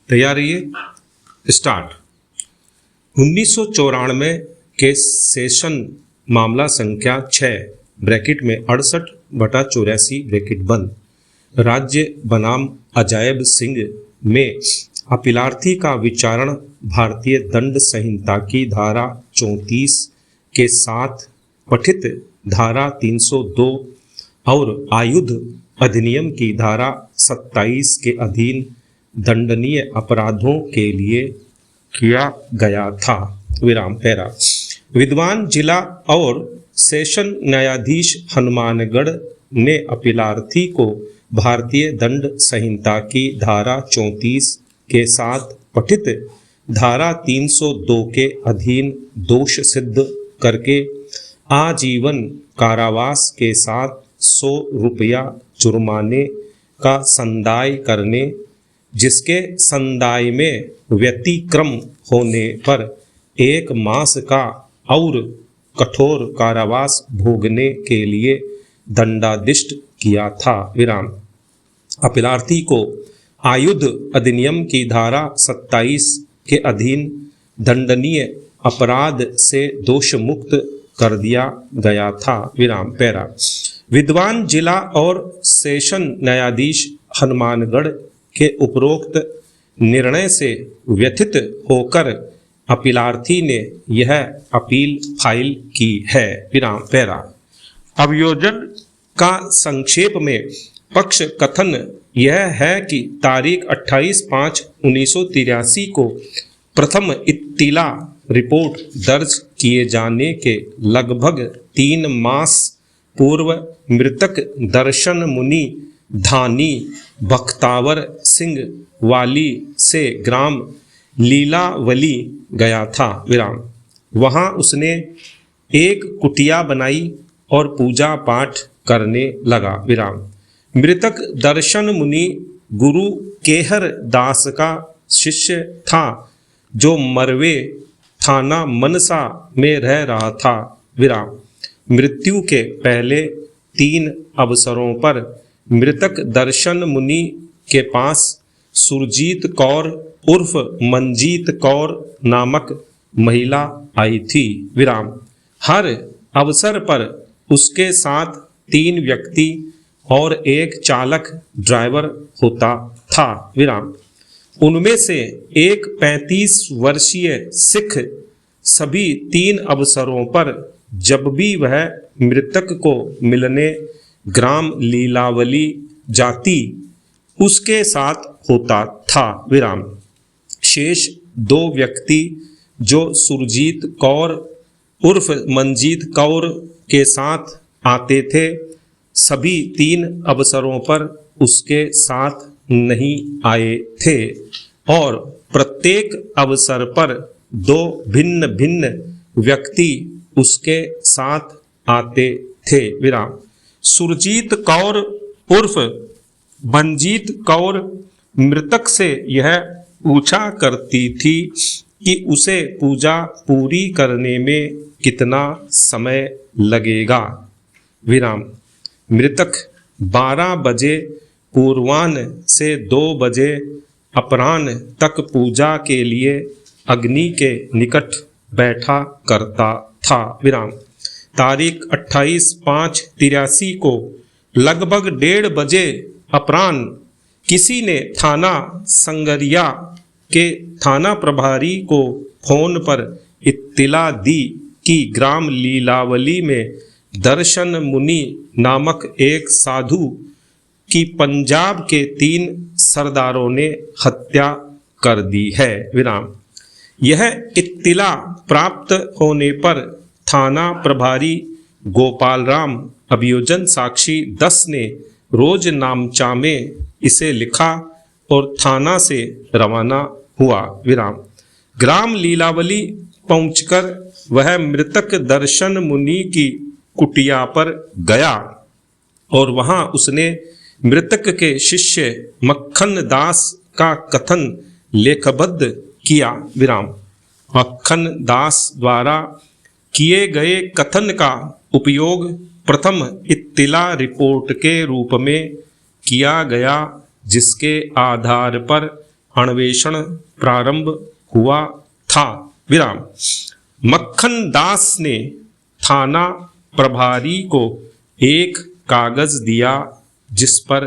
तैयार रहिए, स्टार्ट। 1994 के सेशन मामला संख्या 6 ब्रैकेट में 68/84 ब्रैकेट बंद राज्य बनाम अजायब सिंह में अपीलार्थी का विचारण भारतीय दंड संहिता की धारा 34 के साथ पठित धारा 302 और आयुध अधिनियम की धारा 27 के अधीन दंडनीय अपराधों के लिए किया गया था। विराम पैरा। विद्वान जिला और सेशन न्यायाधीश हनुमानगढ़ ने अपीलार्थी को भारतीय दंड संहिता की धारा 34 के साथ पठित धारा 302 के अधीन दोष सिद्ध करके आजीवन कारावास के साथ 100 रुपया जुर्माने का संदाय करने, जिसके संदाय में व्यतिक्रम होने पर 1 मास का और कठोर कारावास भोगने के लिए दंडादिष्ट किया था। विराम। अपीलार्थी को आयुध अधिनियम की धारा 27 के अधीन दंडनीय अपराध से दोष मुक्त कर दिया गया था। विराम पैरा। विद्वान जिला और सेशन न्यायाधीश हनुमानगढ़ के उपरोक्त निर्णय से व्यथित होकर अपीलार्थी ने यह अपील फाइल की है। विराम पैरा। अभियोजन का संक्षेप में पक्ष कथन यह है कि तारीख 28/5/1983 को प्रथम इत्तिला रिपोर्ट दर्ज किए जाने के लगभग 3 मास पूर्व मृतक दर्शन मुनि धानी बख्तावर सिंह वाली से ग्राम लीलावली गया था। विराम। वहां उसने एक कुटिया बनाई और पूजा पाठ करने लगा। विराम। मृतक दर्शन मुनि गुरु केहर दास का शिष्य था, जो मरवे थाना मनसा में रह रहा था। विराम। मृत्यु के पहले 3 अवसरों पर मृतक दर्शन मुनि के पास सुरजीत कौर उर्फ मंजीत कौर नामक महिला आई थी। विराम। हर अवसर पर उसके साथ 3 व्यक्ति और एक चालक ड्राइवर होता था। विराम। उनमें से एक 35 वर्षीय सिख सभी 3 अवसरों पर जब भी वह मृतक को मिलने ग्राम लीलावली जाती उसके साथ होता था। विराम। शेष 2 व्यक्ति जो सुरजीत कौर उर्फ मंजीत कौर के साथ आते थे, सभी 3 अवसरों पर उसके साथ नहीं आए थे और प्रत्येक अवसर पर 2 भिन्न भिन्न व्यक्ति उसके साथ आते थे। विराम। सुरजीत कौर उर्फ मंजीत कौर मृतक से यह पूछा करती थी कि उसे पूजा पूरी करने में कितना समय लगेगा। विराम। मृतक 12 बजे पूर्वाह्न से 2 बजे अपराह्न तक पूजा के लिए अग्नि के निकट बैठा करता था। विराम। तारीख 28/5/83 को लगभग 1:30 बजे अपराह्न किसी ने थाना संगरिया के थाना प्रभारी को फोन पर इत्तिला दी कि ग्राम लीलावली में दर्शन मुनि नामक एक साधु की पंजाब के 3 सरदारों ने हत्या कर दी है। विराम। यह इत्तिला प्राप्त होने पर थाना प्रभारी गोपाल राम अभियोजन साक्षी 10 ने रोजनामचा में इसे लिखा और थाना से रवाना हुआ। विराम। ग्राम लीलावली पहुंचकर वह मृतक दर्शन मुनि की कुटिया पर गया और वहां उसने मृतक के शिष्य मक्खन दास का कथन लेखबद्ध किया। विराम। मक्खन दास द्वारा किए गए कथन का उपयोग प्रथम इत्तिला रिपोर्ट के रूप में किया गया, जिसके आधार पर अन्वेषण प्रारंभ हुआ था। विराम। मक्खन दास ने थाना प्रभारी को एक कागज दिया जिस पर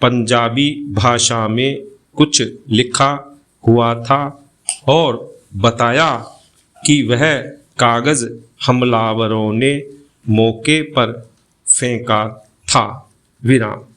पंजाबी भाषा में कुछ लिखा हुआ था और बताया कि वह कागज हमलावरों ने मौके पर फेंका था। विराम।